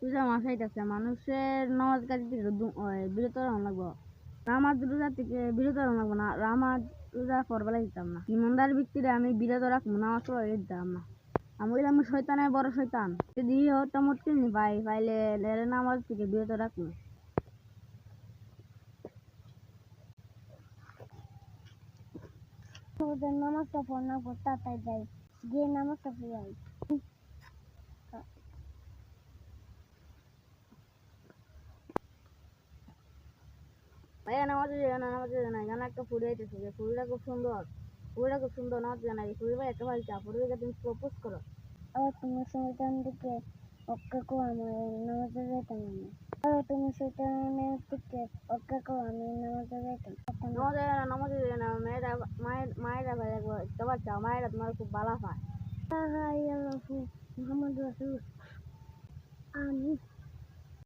রোজা মাস আইতাছে, মানুষের নামাজ কাজ থেকে বিরত রাখা লাগবো। নামাজ রোজা থেকে বিরত রাখা লাগবো না, নামাজ রোজা করবেলা দিতাম না। ইমানদার ব্যক্তিরে আমি বিরত রাখবো, নামাজ পড়া দিতাম না। আমি শয়তানের বড় শয়তান, যদি হতো মুশকিল নি পাইলে নামাজ থেকে বিরত রাখবো। নামাজটা পড়না পড়তা তাই যাই গিয়ে নামাজটা পড়ে আই। ভাইয়া নামাজে না এখানে একটা ফুড়ি আইতেছে, যে ফুড়িটা খুব সুন্দর, নামাজ জানা এই ফুড়ি ভাই একটা ভাইটা ফুড়িকে তুমি প্রপোজ করো। তুমি শয়তান দিকে অক্কা কো আমার নামাজে যাইতাম আমি। তুমি শয়তানের দিকে অক্কা কো আমি নামাজে যাইতাম। নামাজে না মায়েরা ভাই একবার একটা বাচ্চা মায়েরা তোমার খুব ভালো পায়। মুহাম্মদ রাসূল আমি